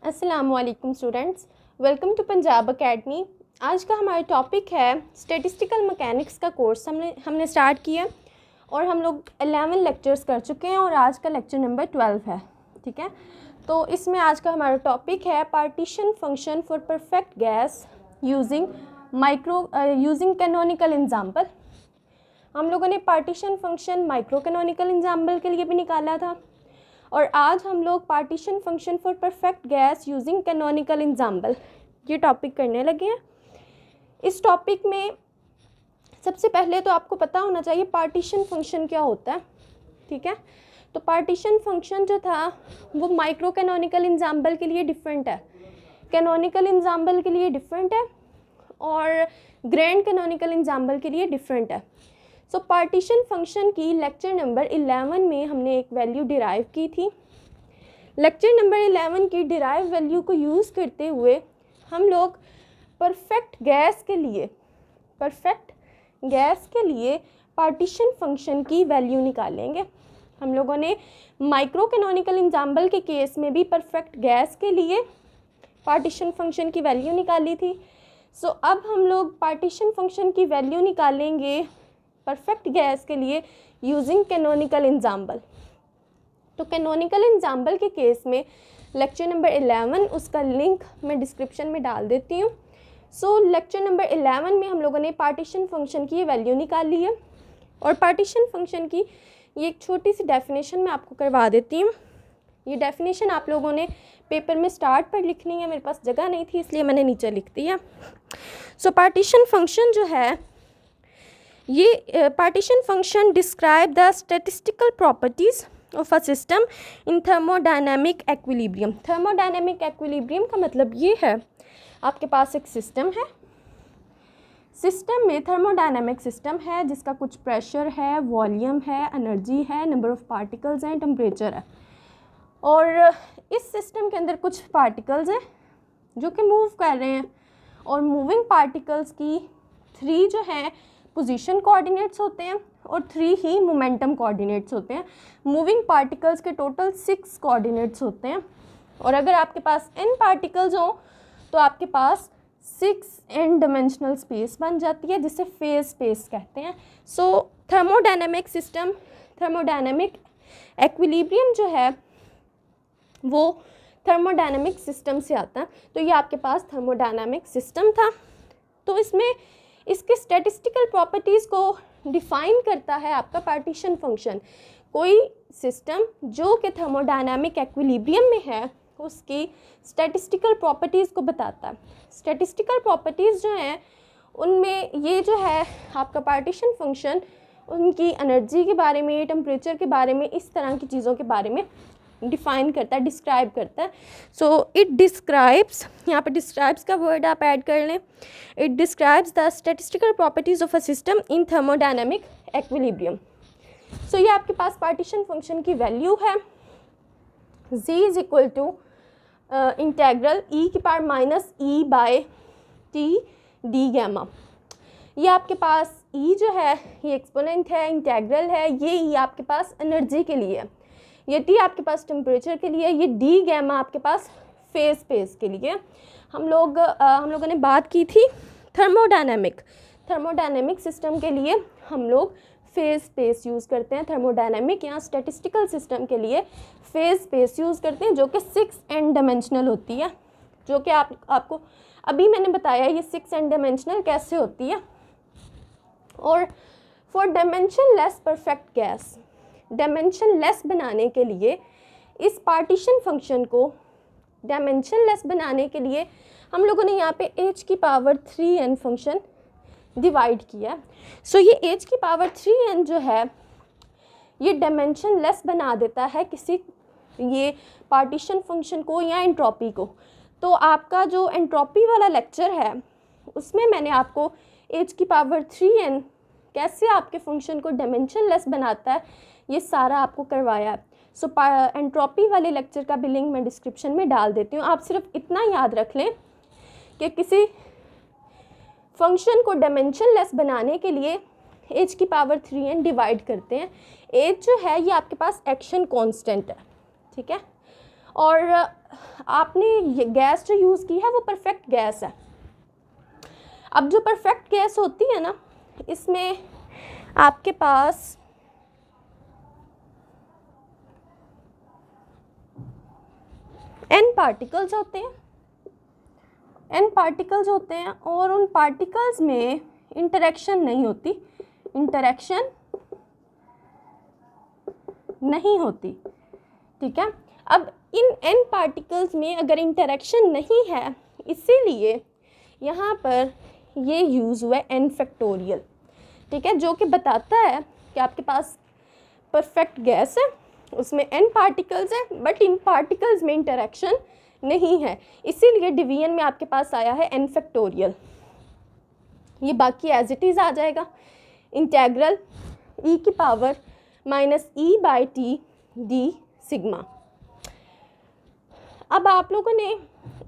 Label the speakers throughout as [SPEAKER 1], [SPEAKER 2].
[SPEAKER 1] अस्सलामुअलैकुम students, welcome to Punjab academy. आज का हमारा टॉपिक है स्टैटिस्टिकल मैकेनिक्स का कोर्स हमने स्टार्ट किया और हम लोग 11 लेक्चर्स कर चुके हैं और आज का लेक्चर नंबर 12 है। ठीक है, तो इसमें आज का हमारा टॉपिक है partition function for perfect gas using canonical example. हम लोगों ने partition function micro canonical example के लिए भी निकाला था और आज हम लोग partition function for perfect gas using canonical example ये टॉपिक करने लगे हैं। इस टॉपिक में सबसे पहले तो आपको पता होना चाहिए पार्टीशन फंक्शन क्या होता है। ठीक है, तो पार्टीशन फंक्शन जो था वो माइक्रो कैनोनिकल एग्जाम्पल के लिए डिफरेंट है, कैनोनिकल एग्जाम्पल के लिए डिफरेंट है और ग्रैंड कैनोनिकल एग्जाम्पल के लिए डिफरेंट है। सो पार्टीशन फंक्शन की लेक्चर नंबर 11 में हमने एक वैल्यू डिराइव की थी। लेक्चर नंबर 11 की डिराइव वैल्यू को यूज़ करते हुए हम लोग परफेक्ट गैस के लिए पार्टीशन फंक्शन की वैल्यू निकालेंगे। हम लोगों ने माइक्रो कैनोनिकल एग्जाम्पल के केस में भी परफेक्ट गैस के लिए पार्टीशन फंक्शन की वैल्यू निकाली थी। सो अब हम लोग पार्टीशन फंक्शन की वैल्यू निकालेंगे परफेक्ट गैस के लिए यूजिंग कैनोनिकल एग्जाम्पल। तो कैनोनिकल एग्जाम्पल के केस में लेक्चर नंबर 11 उसका लिंक मैं डिस्क्रिप्शन में डाल देती हूँ। सो लेक्चर नंबर 11 में हम लोगों ने पार्टीशन फंक्शन की वैल्यू निकाली है और पार्टीशन फंक्शन की ये एक छोटी सी डेफिनेशन मैं आपको करवा देती हूँ। ये डेफिनेशन आप लोगों ने पेपर में स्टार्ट पर लिखनी है, मेरे पास जगह नहीं थी इसलिए मैंने नीचे लिख दिया। सो पार्टीशन फंक्शन जो है ये partition function describe the statistical properties of a system in thermodynamic equilibrium. Thermodynamic equilibrium का मतलब ये है आपके पास एक सिस्टम है, सिस्टम में थर्मोडायनेमिक सिस्टम है जिसका कुछ प्रेशर है, वॉल्यूम है, एनर्जी है, नंबर ऑफ पार्टिकल्स हैं, टेम्परेचर है और इस सिस्टम के अंदर कुछ पार्टिकल्स हैं जो कि मूव कर रहे हैं और मूविंग पार्टिकल्स की 3 जो हैं पोजीशन कोऑर्डिनेट्स होते हैं और 3 ही मोमेंटम कोऑर्डिनेट्स होते हैं। मूविंग पार्टिकल्स के टोटल 6 कोऑर्डिनेट्स होते हैं और अगर आपके पास n पार्टिकल्स हों तो आपके पास 6n डायमेंशनल स्पेस बन जाती है जिसे फेज स्पेस कहते हैं। सो थर्मोडायनेमिक सिस्टम, थर्मोडायनेमिक एक्विलिब्रियम जो है वो थर्मोडायनेमिक सिस्टम से आता है। तो ये आपके पास थर्मोडायनेमिक सिस्टम था। तो इसमें इसके स्टैटिस्टिकल प्रॉपर्टीज़ को डिफ़ाइन करता है आपका पार्टीशन फंक्शन। कोई सिस्टम जो कि थर्मोडायनेमिक एक्विलिब्रियम में है उसकी स्टैटिस्टिकल प्रॉपर्टीज़ को बताता है। स्टैटिस्टिकल प्रॉपर्टीज़ जो हैं उनमें ये जो है आपका पार्टीशन फंक्शन उनकी एनर्जी के बारे में, टेम्परेचर के बारे में, इस तरह की चीज़ों के बारे में डिफ़ाइन करता है, डिस्क्राइब करता है। सो इट डिस्क्राइब्स, यहाँ पर डिस्क्राइब्स का वर्ड आप ऐड कर लें। It describes the statistical properties of a system in thermodynamic equilibrium. So ये आपके पास पार्टीशन फंक्शन की वैल्यू है z is equal to integral e की power minus e by t d gamma. ये आपके पास e जो है ये एक्सपोनेंट है, इंटेग्रल है, ये e आपके पास एनर्जी के लिए है, ये t आपके पास टेम्परेचर के लिए, ये d गैमा आपके पास फेज स्पेस के लिए। हम लोगों ने बात की थी थर्मोडायनेमिक सिस्टम के लिए हम लोग फेज स्पेस यूज़ करते हैं। थर्मोडायनेमिक या स्टैटिस्टिकल सिस्टम के लिए फेज स्पेस यूज़ करते हैं जो कि 6n डायमेंशनल होती है, जो कि आपको अभी मैंने बताया ये 6n डायमेंशनल कैसे होती है। और for dimension less perfect gas, dimension less बनाने के लिए इस पार्टीशन फंक्शन को डायमेंशन लेस बनाने के लिए हम लोगों ने यहाँ पे h की पावर 3n फंक्शन डिवाइड किया। सो ये h की पावर 3n जो है ये डायमेंशन लेस बना देता है किसी ये पार्टीशन फंक्शन को या एंट्रोपी को। तो आपका जो एंट्रोपी वाला लेक्चर है उसमें मैंने आपको h की पावर 3n कैसे आपके फंक्शन को डायमेंशन लेस बनाता है ये सारा आपको करवाया है। सो एंट्रोपी वाले लेक्चर का भी लिंक मैं डिस्क्रिप्शन में डाल देती हूँ। आप सिर्फ इतना याद रख लें कि किसी फंक्शन को डायमेंशन लेस बनाने के लिए h की पावर 3n डिवाइड करते हैं। h जो है ये आपके पास एक्शन कांस्टेंट है, ठीक है। और आपने ये गैस जो यूज़ की है वो परफेक्ट गैस है। अब जो परफेक्ट गैस होती है ना, इसमें आपके पास n पार्टिकल्स होते हैं, n पार्टिकल्स होते हैं और उन पार्टिकल्स में इंटरेक्शन नहीं होती, इंटरेक्शन नहीं होती, ठीक है। अब इन n पार्टिकल्स में अगर इंटरेक्शन नहीं है, इसीलिए यहाँ पर ये यूज़ हुआ है n फैक्टोरियल, ठीक है, जो कि बताता है कि आपके पास परफेक्ट गैस है, उसमें n पार्टिकल्स है बट इन पार्टिकल्स में इंटरेक्शन नहीं है, इसीलिए डिवीजन में आपके पास आया है n फैक्टोरियल। ये बाकी एज इट इज़ आ जाएगा, इंटेग्रल e की पावर -e/t d सिग्मा। अब आप लोगों ने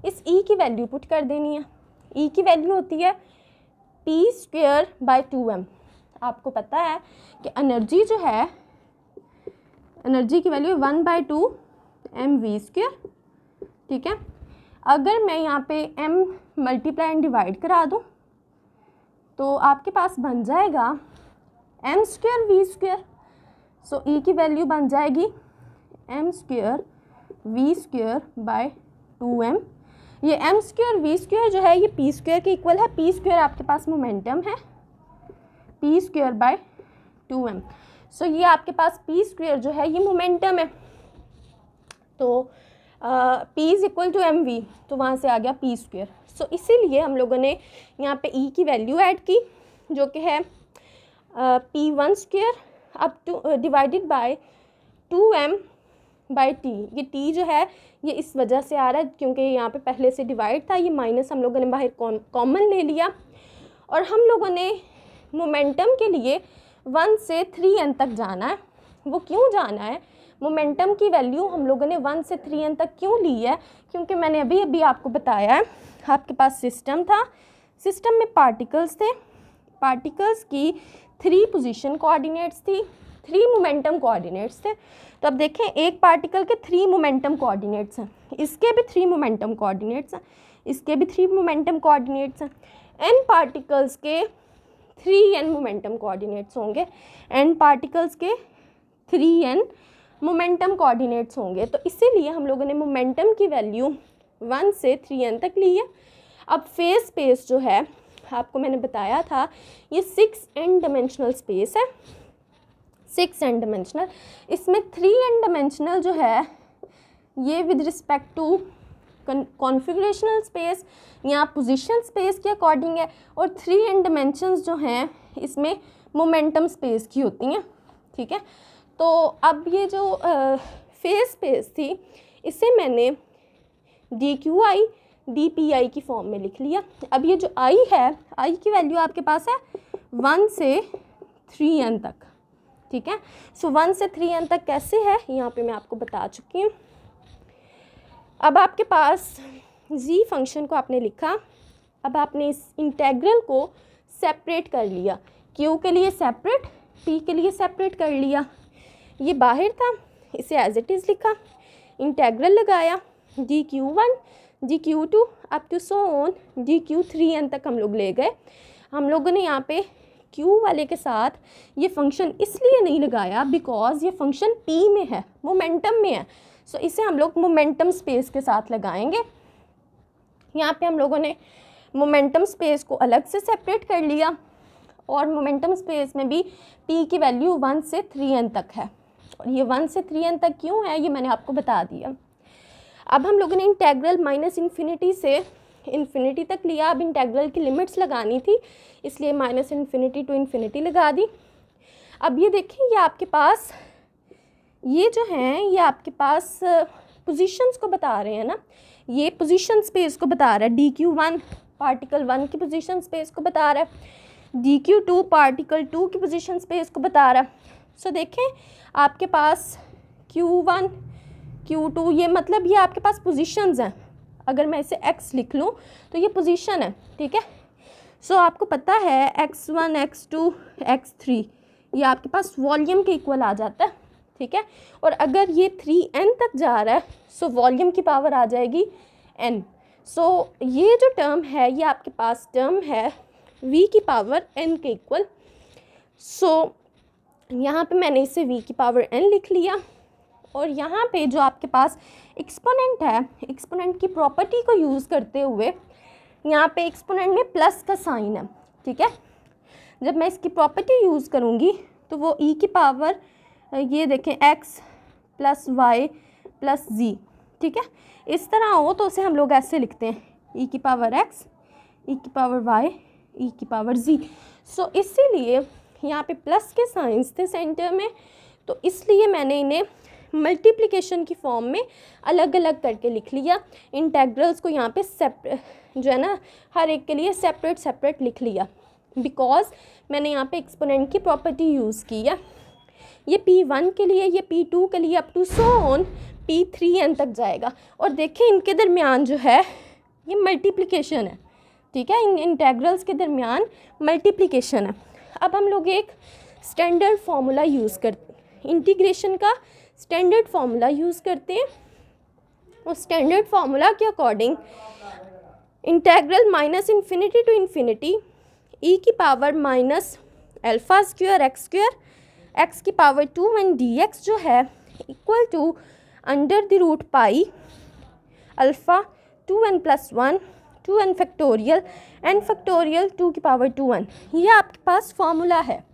[SPEAKER 1] इस e की वैल्यू पुट कर देनी है। e की वैल्यू होती है p²/2m। आपको पता है कि एनर्जी जो है, एनर्जी की वैल्यू 1/2 mv², ठीक है। अगर मैं यहाँ पे m मल्टीप्लाई एंड डिवाइड करा दूँ तो आपके पास बन जाएगा m² v²। सो e की वैल्यू बन जाएगी m² v²/2m। ये m² v² जो है ये p² के इक्वल है, p² आपके पास मोमेंटम है, p²/2m। सो ये आपके पास p² जो है ये मोमेंटम है, तो p is equal to mv, तो वहाँ से आ गया p²। सो इसीलिए हम लोगों ने यहाँ पे e की वैल्यू ऐड की जो कि है p1² up two divided by 2m/t। ये t जो है ये इस वजह से आ रहा है क्योंकि यहाँ पे पहले से डिवाइड था, ये माइनस हम लोगों ने बाहर कॉमन ले लिया। और हम लोगों ने मोमेंटम के लिए 1 से 3n तक जाना है। वो क्यों जाना है, मोमेंटम की वैल्यू हम लोगों ने 1 से 3n तक क्यों ली है, क्योंकि मैंने अभी आपको बताया है आपके पास सिस्टम था, सिस्टम में पार्टिकल्स थे, पार्टिकल्स की 3 पोजीशन कोऑर्डिनेट्स थी, 3 मोमेंटम कोऑर्डिनेट्स थे। तो अब देखें एक पार्टिकल के 3 मोमेंटम कोऑर्डिनेट्स हैं, इसके भी 3 मोमेंटम कोऑर्डिनेट्स हैं, इसके भी 3 मोमेंटम कोऑर्डिनेट्स हैं। n पार्टिकल्स के 3n मोमेंटम कोऑर्डिनेट्स होंगे, n पार्टिकल्स के 3n मोमेंटम कोऑर्डिनेट्स होंगे। तो इसीलिए हम लोगों ने मोमेंटम की वैल्यू 1 से 3n तक ली है। अब फेज स्पेस जो है आपको मैंने बताया था ये 6n डायमेंशनल स्पेस है, 6n डायमेंशनल। इसमें 3n डायमेंशनल जो है ये with respect to configurational space या पोजीशन स्पेस के अकॉर्डिंग है, और 3n डायमेंशंस जो हैं इसमें मोमेंटम स्पेस की होती हैं, ठीक है। तो अब ये जो फेज स्पेस थी इसे मैंने dqi dpi की फॉर्म में लिख लिया। अब ये जो i है, i की वैल्यू आपके पास है 1 से 3n तक, ठीक है। सो 1 से 3n तक कैसे है यहाँ पे मैं आपको बता चुकी हूँ। अब आपके पास z फंक्शन को आपने लिखा, अब आपने इस इंटेग्रल को सेपरेट कर लिया, q के लिए सेपरेट, p के लिए सेपरेट कर लिया। ये बाहर था, इसे एज इट इज़ लिखा, इंटेग्रल लगाया dq1 dq2 up to so on dq3n तक हम लोग ले गए। हम लोगों ने यहाँ पे q वाले के साथ ये फंक्शन इसलिए नहीं लगाया बिकॉज ये फंक्शन p में है, मोमेंटम में है। सो इसे हम लोग मोमेंटम स्पेस के साथ लगाएंगे। यहाँ पे हम लोगों ने मोमेंटम स्पेस को अलग से सेपरेट कर लिया और मोमेंटम स्पेस में भी p की वैल्यू 1 से 3n तक है, और ये 1 से 3n तक क्यों है ये मैंने आपको बता दिया। अब हम लोगों ने इंटेग्रल -∞ से इन्फिनिटी तक लिया। अब इंटेग्रल की लिमिट्स लगानी थी इसलिए -∞ टू इन्फिनिटी लगा दी। अब ये देखिए ये आपके पास ये जो हैं ये आपके पास पोजीशंस को बता रहे हैं ना, ये पोजीशन स्पेस को बता रहा है। dq1 पार्टिकल 1 की पोजीशन स्पेस को बता रहा है, dq2 पार्टिकल 2 की पोजीशन स्पेस को बता रहा है। सो देखें आपके पास q1 q2 ये मतलब ये आपके पास पोजीशंस हैं। अगर मैं इसे x लिख लूँ तो ये पोजीशन है, ठीक है। सो आपको पता है x1 x2 x3 ये आपके पास वॉल्यूम के इक्वल आ जाता है, ठीक है। और अगर ये 3n तक जा रहा है सो वॉल्यूम की पावर आ जाएगी n। सो ये जो टर्म है ये आपके पास टर्म है v की पावर n के इक्वल। सो यहाँ पे मैंने इसे v की पावर n लिख लिया और यहाँ पे जो आपके पास एक्सपोनेंट है, एक्सपोनेंट की प्रॉपर्टी को यूज़ करते हुए यहाँ पे एक्सपोनेंट में प्लस का साइन है, ठीक है। जब मैं इसकी प्रॉपर्टी यूज़ करूँगी तो वो e की पावर ये देखें x plus y plus z, ठीक है। इस तरह हो तो उसे हम लोग ऐसे लिखते हैं e की पावर x, e की पावर y, e की पावर z। सो इसीलिए यहाँ पे प्लस के साइंस थे सेंटर में, तो इसलिए मैंने इन्हें मल्टीप्लिकेशन की फॉर्म में अलग अलग करके लिख लिया। इंटेग्रल्स को यहाँ पे सेपरेट जो है ना हर एक के लिए सेपरेट सेपरेट लिख लिया, बिकॉज मैंने यहाँ पे एक्सपोनेंट की प्रॉपर्टी यूज़ की है। ये P1 के लिए, ये P2 के लिए, up to so on P3n तक जाएगा। और देखें इनके दरमियान जो है ये मल्टीप्लिकेशन है, ठीक है। इन इंटेग्रल्स के दरमियान मल्टीप्लिकेशन है। अब हम लोग एक स्टैंडर्ड फार्मूला यूज़ करते हैं, इंटीग्रेशन का स्टैंडर्ड फार्मूला यूज़ करते हैं। और स्टैंडर्ड फार्मूला के according integral minus infinity to infinity e की power minus alpha square x square x की पावर 2n dx जो है equal to under the root pi alpha 2n plus 1 2n factorial n factorial 2 की power 2n। ये आपके पास formula है।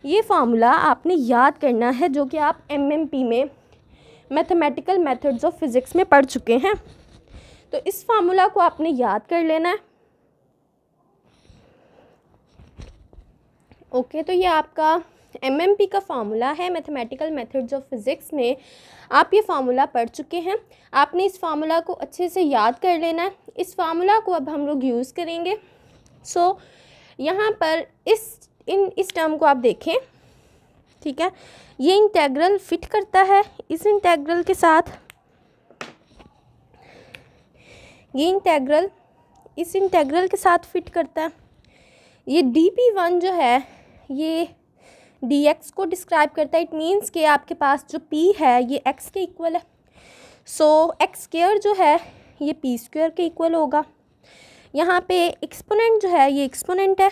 [SPEAKER 1] ये formula आपने याद करना है जो कि आप MMP में मैथमेटिकल मेथड्स ऑफ फिज़िक्स में पढ़ चुके हैं। तो इस फार्मूला को आपने याद कर लेना है। ओके, तो ये आपका MMP का फार्मूला है, मैथमेटिकल मेथड्स ऑफ फिज़िक्स में आप ये फार्मूला पढ़ चुके हैं। आपने इस फार्मूला को अच्छे से याद कर लेना है। इस फार्मूला को अब हम लोग यूज़ करेंगे। सो यहाँ पर इस टर्म को आप देखें, ठीक है। ये इंटेग्रल फिट करता है इस इंटेग्रल के साथ, ये इंटेग्रल इस इंटेग्रल के साथ फिट करता है। ये dp1 जो है ये dx को डिस्क्राइब करता है। इट मीन्स कि आपके पास जो p है ये x के इक्वल है। सो x स्क्वायर जो है ये p स्क्वायर के इक्वल होगा। यहाँ पे एक्सपोनेंट जो है ये एक्सपोनेंट है,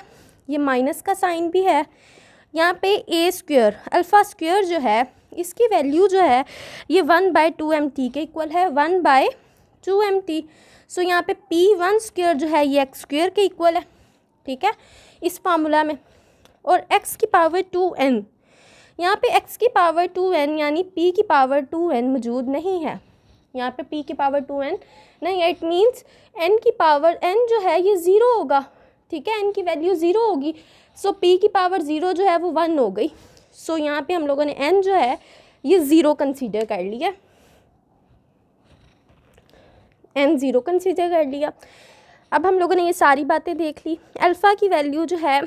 [SPEAKER 1] ये माइनस का साइन भी है। यहाँ पे a स्क्वायर अल्फ़ा स्क्वायर जो है इसकी वैल्यू जो है ये 1/2mt के इक्वल है, 1/2mt। सो यहाँ पे p1 स्क्वायर जो है ये x स्क्वायर के इक्वल है, ठीक है, इस फार्मूला में। और x की पावर 2n, यहाँ पे x की पावर 2n यानी p की पावर 2n मौजूद नहीं है। यहाँ पे p की पावर 2n नहीं है। इट मीन्स n की पावर n जो है ये 0 होगा, ठीक है, n की वैल्यू 0 होगी। सो p की पावर 0 जो है वो 1 हो गई। सो यहाँ पे हम लोगों ने n जो है ये 0 कंसीडर कर लिया, n 0 कंसीडर कर लिया। अब हम लोगों ने ये सारी बातें देख ली। अल्फ़ा की वैल्यू जो है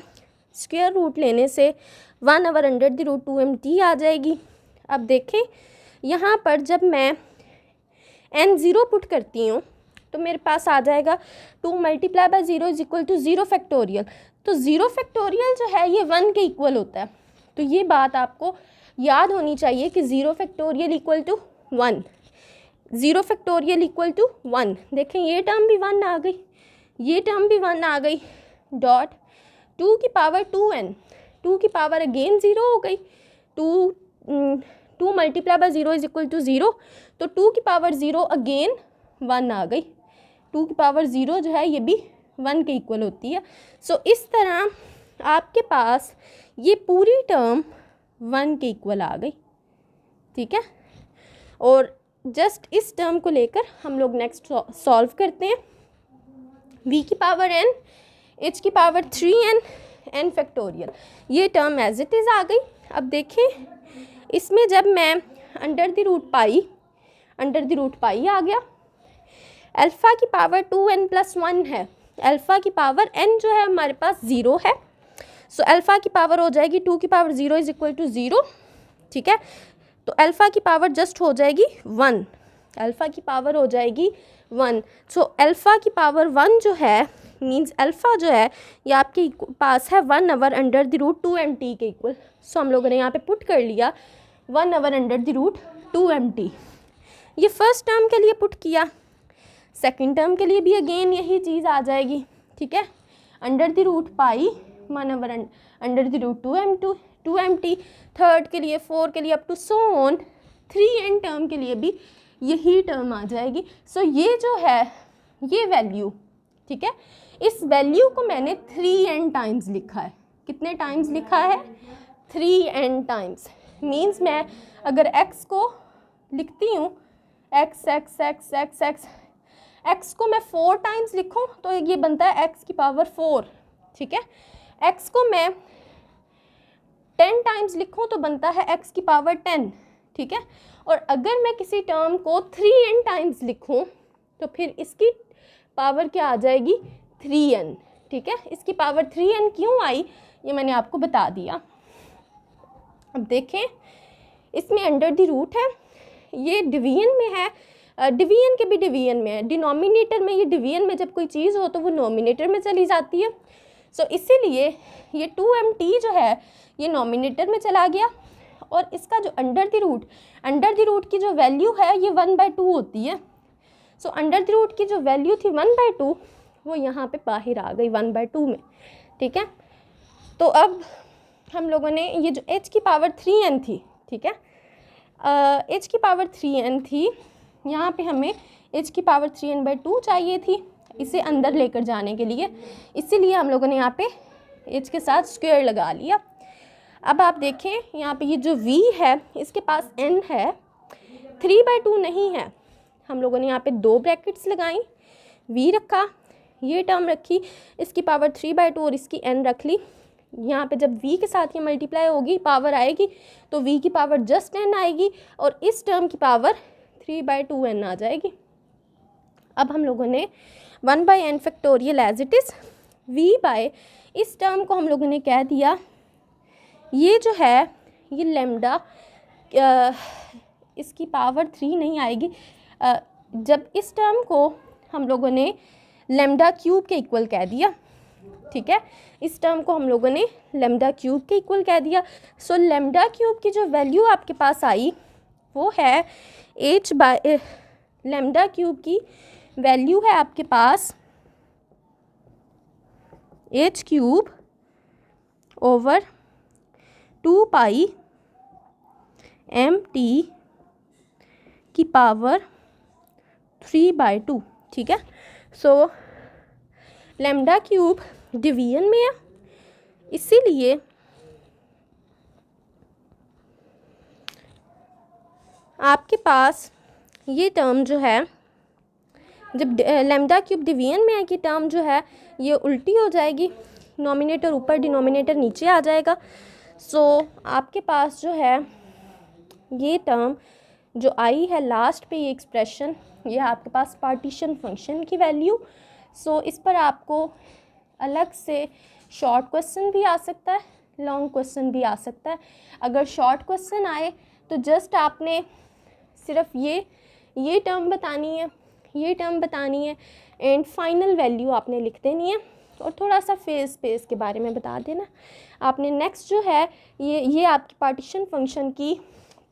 [SPEAKER 1] स्क्वायर रूट लेने से 1/√2mt आ जाएगी। अब देखें यहाँ पर जब मैं n 0 पुट करती हूँ तो मेरे पास आ जाएगा 2 × 0 = 0 फैक्टोरियल। तो 0 फैक्टोरियल जो है ये 1 के इक्वल होता है। तो ये बात आपको याद होनी चाहिए कि 0 factorial equal to 1, 0 factorial equal to 1। देखें ये टर्म भी 1 आ गई, ये टर्म भी 1 आ गई। डॉट 2 की पावर 2n, 2 की पावर अगेन 0 हो गई। 2 × 0 = 0, तो 2 की पावर 0 अगेन 1 आ गई। 2 की पावर 0 जो है ये भी 1 के इक्वल होती है। सो इस तरह आपके पास ये पूरी टर्म 1 के इक्वल आ गई, ठीक है। और जस्ट इस टर्म को लेकर हम लोग नेक्स्ट सॉल्व करते हैं। v की पावर n, h की पावर 3n, n फैक्टोरियल, ये टर्म एज इट इज़ आ गई। अब देखें इसमें जब मैं अंडर द रूट पाई आ गया। अल्फ़ा की पावर 2n + 1 है, अल्फ़ा की पावर n जो है हमारे पास 0 है। सो अल्फ़ा की पावर हो जाएगी 2 की पावर 0 = 0, ठीक है। तो अल्फ़ा की पावर जस्ट हो जाएगी 1, अल्फ़ा की पावर हो जाएगी 1। सो अल्फ़ा की पावर 1 जो है मींस अल्फ़ा जो है ये आपके पास है 1/√2mt के इक्वल। सो हम लोगों ने यहाँ पे पुट कर लिया 1/√2mt। ये फर्स्ट टर्म के लिए पुट किया, सेकंड टर्म के लिए भी अगेन यही चीज़ आ जाएगी, ठीक है, √पाई 1/√2mt। थर्ड के लिए, 4 के लिए up to so on, 3n term के लिए भी यही टर्म आ जाएगी। सो ये जो है ये वैल्यू, ठीक है, इस वैल्यू को मैंने 3n टाइम्स लिखा है। कितने टाइम्स लिखा है? 3n times. मीन्स मैं अगर x को लिखती हूँ x को मैं 4 टाइम्स लिखूँ तो ये बनता है x की पावर 4, ठीक है। x को मैं 10 टाइम्स लिखूँ तो बनता है x की पावर 10, ठीक है। और अगर मैं किसी टर्म को 3n टाइम्स लिखूँ तो फिर इसकी पावर क्या आ जाएगी? 3n, ठीक है। इसकी पावर 3n क्यों आई ये मैंने आपको बता दिया। अब देखें, इसमें अंडर द रूट है, ये डिवीजन में है, डिवीजन के भी डिवीजन में है, डिनोमिनेटर में। ये डिवीजन में जब कोई चीज़ हो तो वो नोमिनेटर में चली जाती है। सो इसीलिए ये 2mt जो है ये नोमिनेटर में चला गया, और इसका जो अंडर द रूट की जो वैल्यू है ये 1/2 होती है। सो अंडर द रूट की जो वैल्यू थी 1/2 वो यहाँ पे बाहर आ गई 1/2 में, ठीक है। तो अब हम लोगों ने ये जो h की पावर 3n थी, ठीक है, h की पावर 3n थी, यहाँ पे हमें h की पावर 3n/2 चाहिए थी इसे अंदर लेकर जाने के लिए, इसीलिए हम लोगों ने यहाँ पे h के साथ स्क्वायर लगा लिया। अब आप देखें यहाँ पे ये जो v है इसके पास n है, 3/2 नहीं है। हम लोगों ने यहाँ पे 2 ब्रैकेट्स लगाई, v रखा, ये टर्म रखी, इसकी पावर 3/2 और इसकी n रख ली। यहाँ पे जब v के साथ ये मल्टीप्लाई होगी पावर आएगी तो v की पावर जस्ट n आएगी और इस टर्म की पावर 3/2n आ जाएगी। अब हम लोगों ने 1/n factorial as it is v by इस टर्म को हम लोगों ने कह दिया ये जो है ये लेमडा, इसकी पावर 3 नहीं आएगी। जब इस टर्म को हम लोगों ने लेमडा क्यूब के इक्वल कह दिया, ठीक है, इस टर्म को हम लोगों ने लेमडा क्यूब के इक्वल कह दिया। सो लेमडा क्यूब की जो वैल्यू आपके पास आई वो है लेमडा क्यूब की वैल्यू है आपके पास h³ ओवर 2 mt की पावर 3/2, ठीक है। सो लेमडा क्यूब डिवीजन में है, इसीलिए आपके पास ये टर्म जो है, जब लेमडा क्यूब डिवीजन में है कि टर्म जो है ये उल्टी हो जाएगी, नोमिनेटर ऊपर डिनोमिनेटर नीचे आ जाएगा। सो आपके पास जो है ये टर्म जो आई है लास्ट पे ये एक्सप्रेशन, ये आपके पास पार्टीशन फंक्शन की वैल्यू। सो इस पर आपको अलग से शॉर्ट क्वेश्चन भी आ सकता है, लॉन्ग क्वेश्चन भी आ सकता है। अगर शॉर्ट क्वेश्चन आए तो जस्ट आपने सिर्फ ये टर्म बतानी है, ये टर्म बतानी है एंड फाइनल वैल्यू आपने लिख देनी है और थोड़ा सा फेज स्पेस के बारे में बता देना आपने। नेक्स्ट जो है ये आपकी पार्टीशन फंक्शन की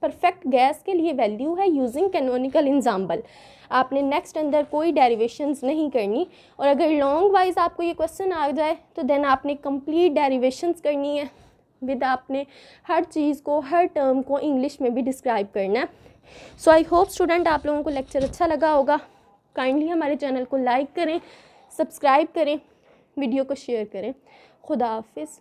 [SPEAKER 1] परफेक्ट गैस के लिए वैल्यू है यूजिंग कैनोनिकल एग्जाम्पल। आपने नेक्स्ट अंदर कोई डेरिवेशंस नहीं करनी, और अगर लॉन्ग वाइज आपको ये क्वेश्चन आ जाए तो देन आपने कंप्लीट डेरिवेशंस करनी है विद आपने हर चीज़ को, हर टर्म को इंग्लिश में भी डिस्क्राइब करना है। सो आई होप स्टूडेंट आप लोगों को लेक्चर अच्छा लगा होगा। काइंडली हमारे चैनल को लाइक करें, सब्सक्राइब करें, वीडियो को शेयर करें। खुदा हाफिज़।